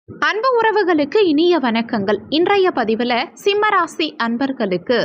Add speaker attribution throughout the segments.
Speaker 1: அன்பு உறவுகளுக்கு இனிய வணக்கங்கள். இன்றைய பதிவுல சிம்மராசி அன்பர்களுக்கு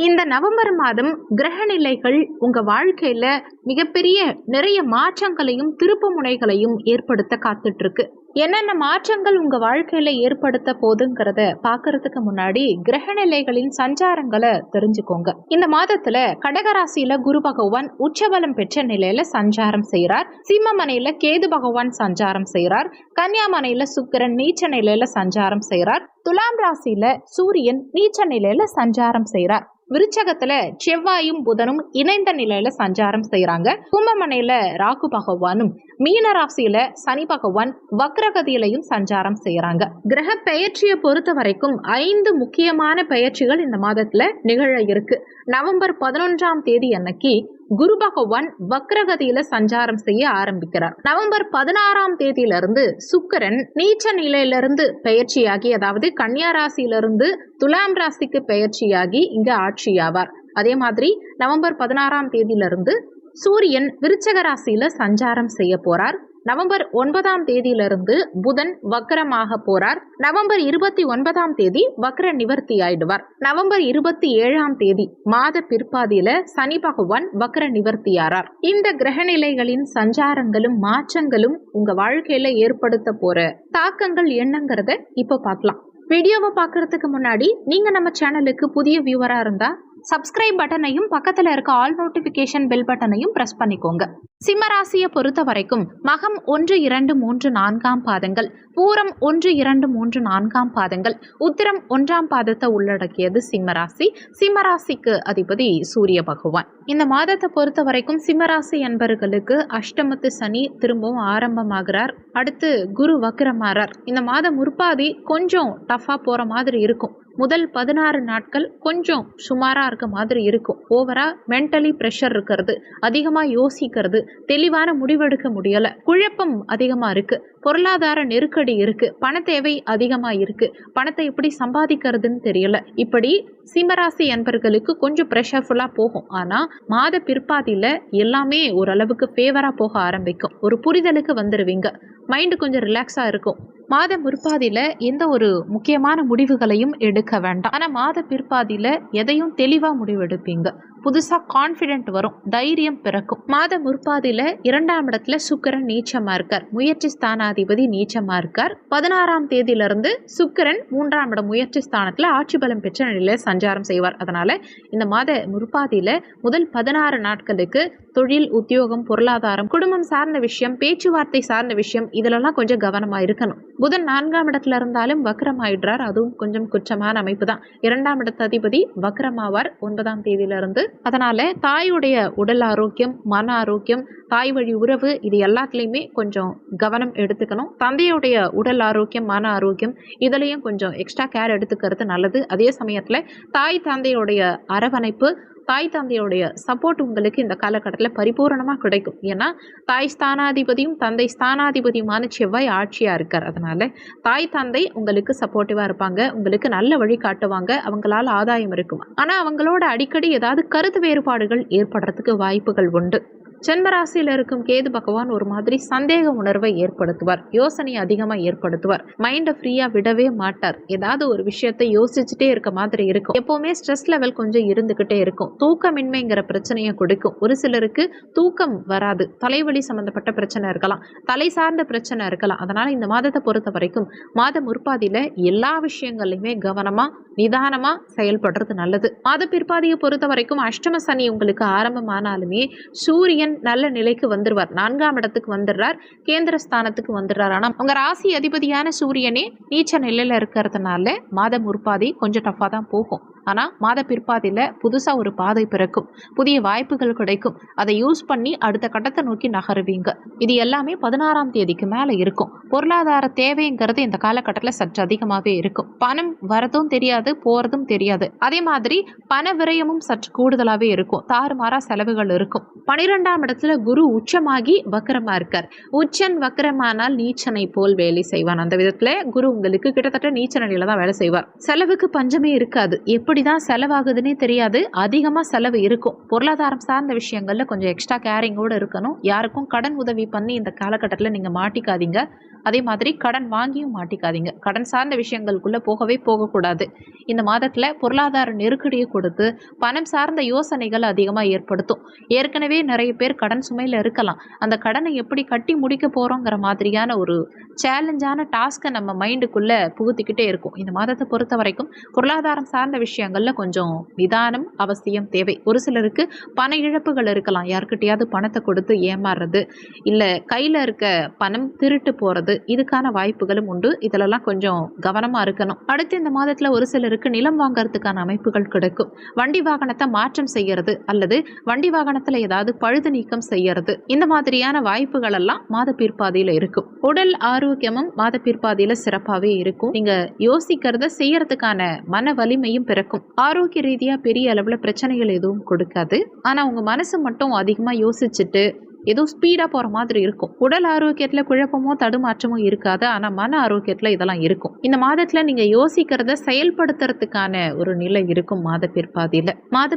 Speaker 1: இந்த நவம்பர் மாதம் கிரக நிலைகள் உங்க வாழ்க்கையில மிகப்பெரிய நிறைய மாற்றங்களையும் திருப்பு முனைகளையும் ஏற்படுத்த காத்துட்டு இருக்கு. என்னென்ன மாற்றங்கள் உங்க வாழ்க்கையில ஏற்படுத்த போதுங்கிறத பாக்குறதுக்கு முன்னாடி கிரக நிலைகளின் சஞ்சாரங்களை தெரிஞ்சுக்கோங்க. இந்த மாதத்துல கடகராசியில குரு பகவான் உச்சபலம் பெற்ற நிலையில சஞ்சாரம் செய்யறார். சிம்மமனையில கேது பகவான் சஞ்சாரம் செய்யறார். கன்னியாமனையில சுக்கிரன் நீச்ச நிலையில சஞ்சாரம் செய்யறார். துலாம் ராசியில சூரியன் நீச்ச நிலையில சஞ்சாரம் செய்யறார். விருச்சகத்துல செவ்வாயும் புதனும் இணைந்த நிலையில சஞ்சாரம் செய்யறாங்க. கும்பமனையில ராகு பகவானும், மீன ராசியில சனி பகவான் வக்ரகதியிலையும் சஞ்சாரம் செய்யறாங்க. கிரக பெயர்ச்சியை பொறுத்த வரைக்கும் 5 முக்கியமான பெயர்ச்சிகள் இந்த மாதத்துல நிகழ இருக்கு. நவம்பர் 11ஆம் தேதி அன்னைக்கு குரு பகவான் வக்ரகதியில சஞ்சாரம் செய்ய ஆரம்பிக்கிறார். நவம்பர் 16ஆம் தேதியிலிருந்து சுக்கிரன் நீச்ச நிலையிலிருந்து பெயர்ச்சியாகி, அதாவது கன்னியா ராசியிலிருந்து துலாம் ராசிக்கு பெயர்ச்சியாகி இங்க ஆட்சியாவார். அதே மாதிரி நவம்பர் 16ஆம் தேதியிலிருந்து சூரியன் விருச்சக ராசியில சஞ்சாரம் செய்ய போறார். நவம்பர் 9ஆம் தேதியிலிருந்து புதன் வக்ரமாக போறார். நவம்பர் 29ஆம் தேதி வக்ர நிவர்த்தி ஆயிடுவார். நவம்பர் 27ஆம் தேதி மாத பிற்பாதியில சனி பகவான் வக்ர நிவர்த்தியாரார். இந்த கிரக நிலைகளின் சஞ்சாரங்களும் மாற்றங்களும் உங்க வாழ்க்கையில ஏற்படுத்த போற தாக்கங்கள் என்னங்கிறத இப்ப பார்க்கலாம். வீடியோவை பார்க்கறதுக்கு முன்னாடி நீங்க நம்ம சேனலுக்கு புதிய வியூவரா இருந்தா சப்ஸ்கிரைப் பட்டனையும் பக்கத்துல இருக்க ஆல் நோட்டிபிகேஷன் பெல் பட்டனையும் பிரஸ் பண்ணிக்கோங்க. சிம்மராசியை பொறுத்த வரைக்கும் மகம் 1, 2, 3, 4ஆம் பாதங்கள், பூரம் 1, 2, 3, 4ஆம் பாதங்கள், உத்திரம் 1ஆம் பாதத்தை உள்ளடக்கியது சிம்மராசி. சிம்மராசிக்கு அதிபதி சூரிய பகவான். இந்த மாதத்தை பொறுத்த வரைக்கும் சிம்மராசி என்பர்களுக்கு அஷ்டமத்து சனி திரும்பவும் ஆரம்பமாகிறார். அடுத்து குரு வக்ரமாறார். இந்த மாதம் முற்பாதி கொஞ்சம் டஃபா போற மாதிரி இருக்கும். முதல் 16 நாட்கள் கொஞ்சம் சுமாரா இருக்க மாதிரி இருக்கும். ஓவரா மென்டலி ப்ரெஷர் இருக்கிறது, அதிகமா யோசிக்கிறது, தெளிவான முடிவெடுக்க முடியல, குழப்பம் அதிகமா இருக்கு, பொருளாதார நெருக்கடி இருக்கு, பண தேவை அதிகமா இருக்கு, பணத்தை எப்படி சம்பாதிக்கிறதுன்னு தெரியல. இப்படி சிம்மராசி என்பர்களுக்கு கொஞ்சம் ப்ரெஷர்ஃபுல்லா போகும். ஆனா மாத பிற்பாதியில எல்லாமே ஓரளவுக்கு ஃபேவரா போக ஆரம்பிக்கும். ஒரு புரிதலுக்கு வந்துருவீங்க. மைண்டு கொஞ்சம் ரிலாக்ஸா இருக்கும். மாத முற்பாதியில எந்த ஒரு முக்கியமான முடிவுகளையும் எடுக்க வேண்டாம். ஆனா மாத பிற்பாதியில எதையும் தெளிவா முடிவெடுப்பீங்க. புதுசா கான்பிடென்ட் வரும், தைரியம் பிறக்கும். மாத முற்பாதியில 2ஆம் இடத்துல சுக்கிரன் நீச்சமா இருக்கார். முயற்சி ஸ்தானாதிபதி நீச்சமா இருக்கார். 16ஆம் தேதியிலிருந்து சுக்கிரன் 3ஆம் இடம் முயற்சி ஸ்தானத்துல ஆட்சி பலம் பெற்ற நிலையில சஞ்சாரம் செய்வார். அதனால இந்த மாத முற்பாதியில முதல் 16 நாட்களுக்கு தொழில், உத்தியோகம், பொருளாதாரம், குடும்பம் சார்ந்த விஷயம், பேச்சுவார்த்தை சார்ந்த விஷயம், இதுலலாம் கொஞ்சம் கவனமா இருக்கணும். புதன் 4ஆம் இடத்துல இருந்தாலும் வக்ரமாயிடுறார். அதுவும் கொஞ்சம் குற்றமான அமைப்பு தான். 2ஆம் இடத்து அதிபதி வக்ரமாவார் 9ஆம் தேதியிலிருந்து. அதனால தாயுடைய உடல் ஆரோக்கியம், மன ஆரோக்கியம், தாய் வழி உறவு, இது எல்லாத்துலேயுமே கொஞ்சம் கவனம் எடுத்துக்கணும். தந்தையுடைய உடல் ஆரோக்கியம், மன ஆரோக்கியம், இதுலேயும் கொஞ்சம் எக்ஸ்ட்ரா கேர் எடுத்துக்கிறது நல்லது. அதே சமயத்தில் தாய் தந்தையுடைய அரவணைப்பு, தாய் தந்தையுடைய சப்போர்ட் உங்களுக்கு இந்த காலகட்டத்தில் பரிபூர்ணமாக கிடைக்கும். ஏன்னா தாய் ஸ்தானாதிபதியும் தந்தை ஸ்தானாதிபதியுமான செவ்வாய் ஆட்சியாக இருக்கார். அதனால தாய் தந்தை உங்களுக்கு சப்போர்ட்டிவாக இருப்பாங்க, உங்களுக்கு நல்ல வழி காட்டுவாங்க, அவங்களால ஆதாயம் இருக்கும். ஆனால் அவங்களோட அடிக்கடி ஏதாவது கருத்து வேறுபாடுகள் ஏற்படுறதுக்கு வாய்ப்புகள் உண்டு. ஜென்மராசியில் இருக்கும் கேது பகவான் ஒரு மாதிரி சந்தேக உணர்வை ஏற்படுத்துவார், யோசனை அதிகமாக ஏற்படுத்துவார். மைண்டை ஃப்ரீயாக விடவே மாட்டார். ஏதாவது ஒரு விஷயத்தை யோசிச்சுட்டே இருக்க மாதிரி இருக்கும். எப்போவுமே ஸ்ட்ரெஸ் லெவல் கொஞ்சம் இருந்துக்கிட்டே இருக்கும். தூக்கமின்மைங்கிற பிரச்சனையை கொடுக்கும். ஒரு சிலருக்கு தூக்கம் வராது, தலைவலி சம்மந்தப்பட்ட பிரச்சனை இருக்கலாம், தலை சார்ந்த பிரச்சனை இருக்கலாம். அதனால் இந்த மாதத்தை பொறுத்த வரைக்கும் மாத முற்பாதியில் எல்லா விஷயங்கள்லையுமே கவனமாக நிதானமாக செயல்படுறது நல்லது. மாத பிற்பாதியை பொறுத்த வரைக்கும் அஷ்டம சனி உங்களுக்கு ஆரம்பமானாலுமே சூரியன் நல்ல நிலைக்கு வந்துடுவார். 4ஆம் இடத்துக்கு வந்துடுறார், கேந்திர ஸ்தானத்துக்கு வந்துடுறார். ஆனால் உங்க ராசி அதிபதியான சூரியனே நீச்ச நிலையில இருக்கிறதுனால மாத முற்பாதி கொஞ்சம் டஃபா தான் போகும். ஆனால் மாத பிற்பாதியில் புதுசாக ஒரு பாதை பிறக்கும், புதிய வாய்ப்புகள் கிடைக்கும். அதை யூஸ் பண்ணி அடுத்த கட்டத்தை நோக்கி நகருவீங்க. இது எல்லாமே 16ஆம் தேதிக்கு மேலே இருக்கும். பொருளாதார தேவைங்கிறது இந்த காலகட்டத்தில் சற்று அதிகமாகவே இருக்கும். பணம் வரதும் தெரியாது, போகிறதும் தெரியாது. அதே மாதிரி பண விரயமும் சற்று கூடுதலாகவே இருக்கும். தாறுமாறா செலவுகள் இருக்கும். 12ஆம் 12ஆம் இடத்துல குரு உச்சமாகி வக்கரமா இருக்கார். உச்சன் வக்கரமானால் நீச்சனை போல் வேலை செய்வான். அந்த விதத்துல குரு உங்களுக்கு கிட்டத்தட்ட நீச்ச நிலையில தான் வேலை செய்வார். செலவுக்கு பஞ்சமே இருக்காது. எப்படிதான் செலவாகுதுன்னே தெரியாது. அதிகமா செலவு இருக்கும். பொருளாதாரம் சார்ந்த விஷயங்கள்ல கொஞ்சம் எக்ஸ்ட்ரா கேரிங்கோட இருக்கணும். யாருக்கும் கடன் உதவி பண்ணி இந்த காலகட்டத்துல நீங்க மாட்டிக்காதீங்க. அதே மாதிரி கடன் வாங்கியும் மாட்டிக்காதீங்க. கடன் சார்ந்த விஷயங்களுக்குள்ள போகவே போகக்கூடாது. இந்த மாதத்துல பொருளாதார நெருக்கடியை கொடுத்து பணம் சார்ந்த யோசனைகள் அதிகமாக ஏற்படுத்தும். ஏற்கனவே நிறைய பேர் கடன் சுமையில் இருக்கலாம். அந்த கடனை எப்படி கட்டி முடிக்க போறோங்கிற மாதிரியான ஒரு சேலஞ்சான டாஸ்கை நம்ம மைண்டுக்குள்ள புகுத்திக்கிட்டே இருக்கும். இந்த மாதத்தை பொறுத்த வரைக்கும் பொருளாதாரம் சார்ந்த விஷயங்கள்ல கொஞ்சம் நிதானம் அவசியம் தேவை. ஒரு சிலருக்கு பண இழப்புகள் இருக்கலாம். யாருக்கிட்டையாவது பணத்தை கொடுத்து ஏமாறுறது, இல்ல கையில இருக்க பணம் திருட்டு போறது, இதுக்கான வாய்ப்புகளும் உண்டு. இதுலலாம் கொஞ்சம் கவனமா இருக்கணும். அடுத்து இந்த மாதத்துல ஒரு சிலருக்கு நிலம் வாங்கறதுக்கான அமைப்புகள் கிடைக்கும். வண்டி வாகனத்தை மாற்றம் செய்யறது அல்லது வண்டி வாகனத்துல ஏதாவது பழுது நீக்கம் செய்யறது, இந்த மாதிரியான வாய்ப்புகள் எல்லாம் மாத பிற்பாதையில இருக்கும். உடல் ஆரோக்கியமும் மாத பிற்பாதையில சிறப்பாவே இருக்கும். நீங்க யோசிக்கிறத செய்யறதுக்கான மன வலிமையும் பிறக்கும். ஆரோக்கிய ரீதியா பெரிய அளவுல பிரச்சனைகள் எதுவும் கொடுக்காது. ஆனா உங்க மனசு மட்டும் அதிகமா யோசிச்சுட்டு ஏதோ ஸ்பீடாக போகிற மாதிரி இருக்கும். உடல் ஆரோக்கியத்தில் குழப்பமோ தடுமாற்றமோ இருக்காது. ஆனால் மன ஆரோக்கியத்தில் இதெல்லாம் இருக்கும். இந்த மாதத்தில் நீங்கள் யோசிக்கிறத செயல்படுத்துறதுக்கான ஒரு நிலை இருக்கும் மாத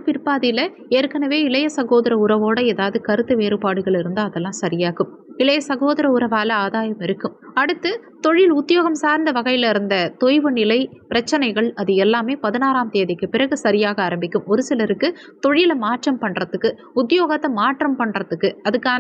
Speaker 1: பிற்பாதியில் ஏற்கனவே இளைய சகோதர உறவோட ஏதாவது கருத்து வேறுபாடுகள் இருந்தால் அதெல்லாம் சரியாகும். இளைய சகோதர உறவால ஆதாயம் இருக்கும். அடுத்து தொழில் உத்தியோகம் சார்ந்த வகையில் இருந்த தொய்வு நிலை பிரச்சனைகள் அது எல்லாமே 16ஆம் தேதிக்கு பிறகு சரியாக ஆரம்பிக்கும். ஒரு சிலருக்கு தொழிலை மாற்றம் பண்றதுக்கு, உத்தியோகத்தை மாற்றம் பண்றதுக்கு அதுக்கான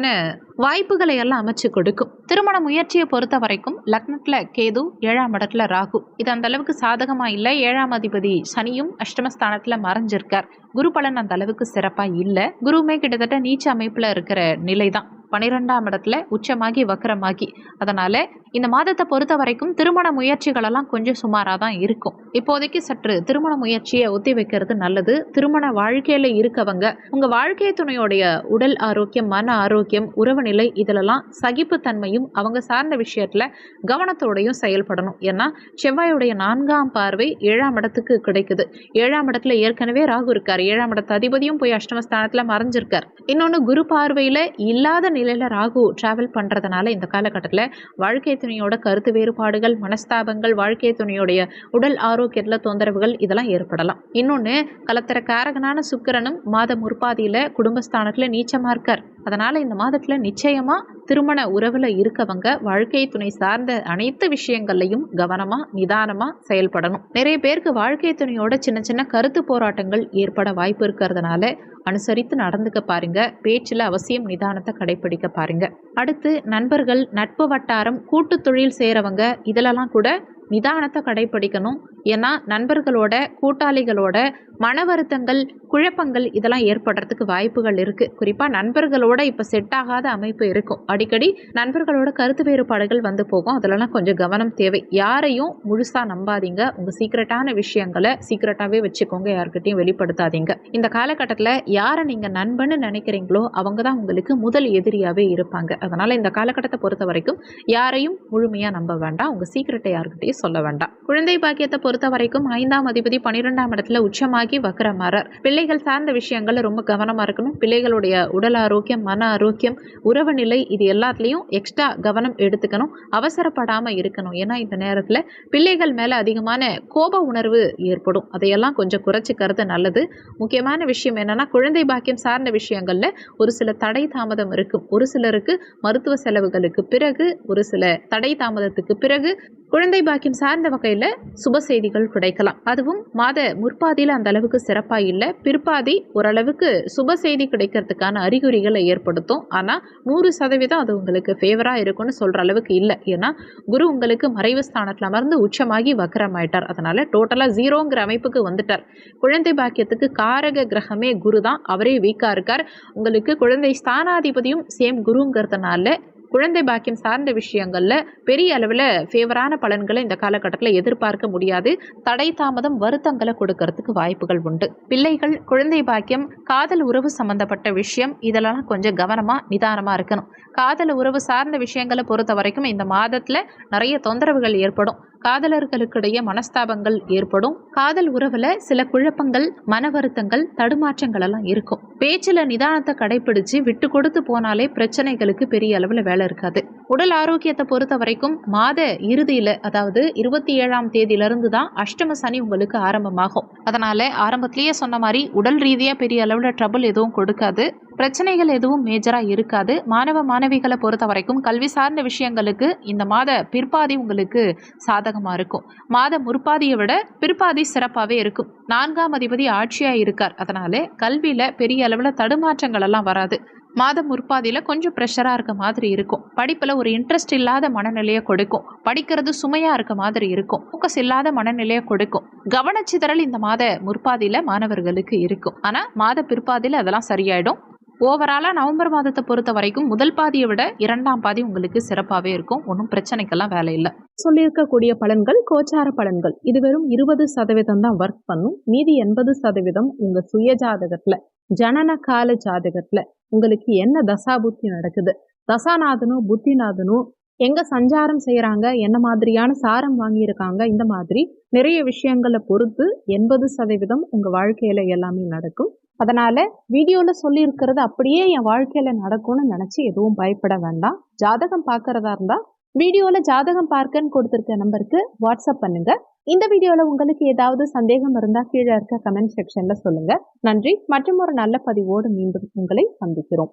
Speaker 1: வாய்ப்புகளை எல்லாம் அமைச்சு கொடுக்கும். திருமண முயற்சியை பொறுத்த வரைக்கும் லக்னத்துல கேது, 7ஆம் இடத்துல ராகு, இது அந்த அளவுக்கு சாதகமா இல்லை. 7ஆம் அதிபதி சனியும் அஷ்டமஸ்தானத்துல மறைஞ்சிருக்கார். குரு பலன் அந்த அளவுக்கு சிறப்பா இல்லை. குருவுமே கிட்டத்தட்ட நீச்ச அமைப்புல இருக்கிற நிலைதான். 12ஆம் இடத்துல உச்சமாகி வக்கரமாகி, அதனால இந்த மாதத்தை பொறுத்த வரைக்கும் திருமண முயற்சிகள் எல்லாம் கொஞ்சம் சுமாராக தான் இருக்கும். இப்போதைக்கு சற்று திருமண முயற்சியை ஒத்தி வைக்கிறது நல்லது. திருமண வாழ்க்கையில இருக்கவங்க உங்க வாழ்க்கை துணையோடைய உடல் ஆரோக்கியம், மன ஆரோக்கியம், உறவு நிலை இதிலெல்லாம் சகிப்புத்தன்மையும் அவங்க சார்ந்த விஷயத்துல கவனத்தோடையும் செயல்படணும். ஏன்னா செவ்வாயுடைய 4ஆம் பார்வை 7ஆம் இடத்துக்கு கிடைக்குது. 7ஆம் இடத்துல ஏற்கனவே ராகு இருக்கார். 7ஆம் இடத்து அதிபதியும் போய் அஷ்டமஸ்தானத்துல மறைஞ்சிருக்கார். இன்னொன்னு குரு பார்வையில இல்லாத நிலையில ராகு டிராவல் பண்றதுனால இந்த காலகட்டத்தில் வாழ்க்கை துணையோட கருத்து வேறுபாடுகள், மனஸ்தாபங்கள், வாழ்க்கை துணையோடைய உடல் ஆரோக்கியத்துல தொந்தரவுகள் இதெல்லாம் ஏற்படலாம். இன்னொன்னு கலத்தர காரகனான சுக்கிரனும் மாத முற்பாதியில குடும்பஸ்தானத்துல நீச்சமா இருக்கார். அதனால இந்த மாதத்துல நிச்சயமா திருமண உறவுல இருக்கவங்க வாழ்க்கை துணை சார்ந்த அனைத்து விஷயங்கள்லையும் கவனமா நிதானமா செயல்படணும். நிறைய பேருக்கு வாழ்க்கை துணையோட சின்ன சின்ன கருத்து போராட்டங்கள் ஏற்பட வாய்ப்பு இருக்கிறதுனால அனுசரித்து நடந்துக்க பாருங்க. பேச்சில் அவசியம் நிதானத்தை கடைபிடிக்க பாருங்க. அடுத்து நண்பர்கள், நட்பு வட்டாரம், கூட்டு தொழில் செய்கிறவங்க இதிலெல்லாம் கூட நிதானத்தை கடைபிடிக்கணும். ஏன்னா நண்பர்களோட, கூட்டாளிகளோட மன வருத்தங்கள், குழப்பங்கள் இதெல்லாம் ஏற்படுறதுக்கு வாய்ப்புகள் இருக்கு. குறிப்பா நண்பர்களோட இப்ப செட் ஆகாத அமைப்பு இருக்கும். அடிக்கடி நண்பர்களோட கருத்து வேறுபாடுகள் வந்து போகும். அதெல்லாம் கொஞ்சம் கவனம் தேவை. யாரையும் முழுசா நம்பாதீங்க. உங்க சீக்கிரட்டான விஷயங்களை சீக்கிரட்டாவே வச்சுக்கோங்க. யாருக்கிட்டையும் வெளிப்படுத்தாதீங்க. இந்த காலகட்டத்தில் யாரை நீங்க நண்பன்னு நினைக்கிறீங்களோ அவங்க தான் உங்களுக்கு முதல் எதிரியாவே இருப்பாங்க. அதனால இந்த காலகட்டத்தை பொறுத்த வரைக்கும் யாரையும் முழுமையா நம்ப வேண்டாம். உங்க சீக்கிரட்டை யாருக்கிட்டையும் சொல்ல வேண்டாம். குழந்தை பாக்கியத்தை பொறுத்த வரைக்கும் 5ஆம் அதிபதி 12ஆம் இடத்துல உச்சமாகி வக்கரமாறார். பிள்ளைகள் சார்ந்த விஷயங்கள்ல ரொம்ப கவனமா இருக்கணும். பிள்ளைகளுடைய உடல் ஆரோக்கியம், மன ஆரோக்கியம், உறவு நிலை இது எல்லாத்துலயும் எக்ஸ்ட்ரா கவனம் எடுத்துக்கணும். அவசரப்படாம இருக்கணும். ஏன்னா இந்த நேரத்துல பிள்ளைகள் மேல அதிகமான கோப உணர்வு ஏற்படும். அதையெல்லாம் கொஞ்சம் குறைச்சிக்கிறது நல்லது. முக்கியமான விஷயம் என்னன்னா குழந்தை பாக்கியம் சார்ந்த விஷயங்கள்ல ஒரு சில தடை தாமதம் இருக்கும். ஒரு சிலருக்கு மருத்துவ செலவுகளுக்கு பிறகு, ஒரு சில தடை தாமதத்துக்கு பிறகு குழந்தை பாக்கியம் சார்ந்த வகையில சுப செய்திகள் கிடைக்கலாம். அதுவும் மாத முற்பாதியில அந்த அளவுக்கு சிறப்பா இல்லை. பிற்பாதி ஓரளவுக்கு சுப செய்தி கிடைக்கிறதுக்கான அறிகுறிகளை ஏற்படுத்தும். ஆனா 100% அது உங்களுக்கு ஃபேவரா இருக்கும்னு சொல்ற அளவுக்கு இல்லை. ஏன்னா குரு உங்களுக்கு மறைவு ஸ்தானத்துல அமர்ந்து உச்சமாகி வக்கரமாயிட்டார். அதனால டோட்டலா 0ங்கிற அமைப்புக்கு வந்துட்டார். குழந்தை பாக்கியத்துக்கு காரக கிரகமே குரு தான். அவரே வீக்கா இருக்கார். உங்களுக்கு குழந்தை ஸ்தானாதிபதியும் சேம் குருங்கிறதுனால குழந்தை பாக்கியம் சார்ந்த விஷயங்கள்ல பெரிய அளவில் ஃபேவரான பலன்களை இந்த காலகட்டத்தில் எதிர்பார்க்க முடியாது. தடை தாமதம், வருத்தங்களை கொடுக்கறதுக்கு வாய்ப்புகள் உண்டு. பிள்ளைகள், குழந்தை பாக்கியம், காதல் உறவு சம்பந்தப்பட்ட விஷயம் இதெல்லாம் கொஞ்சம் கவனமா நிதானமா இருக்கணும். காதல் உறவு சார்ந்த விஷயங்களை பொறுத்த வரைக்கும் இந்த மாதத்துல நிறைய தொந்தரவுகள் ஏற்படும். காதலர்களுக்கிடையே மனஸ்தாபங்கள் ஏற்படும். காதல் உறவுல சில குழப்பங்கள், மன வருத்தங்கள், தடுமாற்றங்கள் எல்லாம் இருக்கும். பேச்சுல நிதானத்தை கடைபிடிச்சு விட்டு கொடுத்து போனாலே பிரச்சனைகளுக்கு பெரிய அளவுல வேலை இருக்காது. உடல் ஆரோக்கியத்தை பொறுத்த வரைக்கும் மாத இறுதியில, அதாவது 27ஆம் தேதியிலிருந்து தான் அஷ்டம சனி உங்களுக்கு ஆரம்பமாகும். அதனால ஆரம்பத்திலேயே சொன்ன மாதிரி உடல் ரீதியா பெரிய அளவுல ட்ரபிள் எதுவும் கொடுக்காது. பிரச்சனைகள் எதுவும் மேஜரா இருக்காது. மாணவ மாணவிகளை பொறுத்த வரைக்கும் கல்வி சார்ந்த விஷயங்களுக்கு இந்த மாத பிற்பாதி உங்களுக்கு சாதகமா இருக்கும். மாத முற்பாதியை விட பிற்பாதி சிறப்பாகவே இருக்கும். 4ஆம் அதிபதி ஆட்சியா இருக்கார். அதனால கல்வியில பெரிய அளவுல தடுமாற்றங்கள் எல்லாம் வராது. மாதம் முற்பாதியில் கொஞ்சம் ப்ரெஷராக இருக்க மாதிரி இருக்கும். படிப்பில் ஒரு இன்ட்ரெஸ்ட் இல்லாத மனநிலையை கொடுக்கும். படிக்கிறது சுமையாக இருக்க மாதிரி இருக்கும். ஃபோக்கஸ் இல்லாத மனநிலையை கொடுக்கும். கவனச்சிதறல் இந்த மாத முற்பாதியில் மாணவர்களுக்கு இருக்கும். ஆனால் மாத பிற்பாதியில் அதெல்லாம் சரியாயிடும். ஓவராலாக நவம்பர் மாதத்தை பொறுத்த வரைக்கும் முதல் பாதியை விட 2ஆம் பாதி உங்களுக்கு சிறப்பாகவே இருக்கும். ஒன்றும் பிரச்சனைக்கெல்லாம் வேலை இல்லை. சொல்லியிருக்கக்கூடிய பலன்கள் கோச்சார பலன்கள். இது வெறும் 20% தான் ஒர்க் பண்ணும். மீதி 80% உங்கள் சுய ஜாதகத்தில், ஜனன கால ஜாதகத்தில் உங்களுக்கு என்ன தசாபுத்தி நடக்குது, தசாநாதனும் புத்திநாதனும் எங்க சஞ்சாரம் செய்யறாங்க, என்ன மாதிரியான சாரம் வாங்கியிருக்காங்க, இந்த மாதிரி நிறைய விஷயங்களை பொறுத்து 80% உங்க வாழ்க்கையில எல்லாமே நடக்கும். அதனால வீடியோல சொல்லி இருக்கிறது அப்படியே என் வாழ்க்கையில நடக்கும்னு நினைச்சு எதுவும் பயப்பட வேண்டாம். ஜாதகம் பார்க்கறதா இருந்தா வீடியோல ஜாதகம் பார்க்கன்னு கொடுத்திருக்க நம்பருக்கு வாட்ஸ்அப் பண்ணுங்க. இந்த வீடியோல உங்களுக்கு ஏதாவது சந்தேகம் இருந்தா கீழே இருக்க கமெண்ட் செக்ஷன்ல சொல்லுங்க. நன்றி. மற்றும் ஒரு நல்ல பதிவோடு மீண்டும் உங்களை சந்திக்கிறோம்.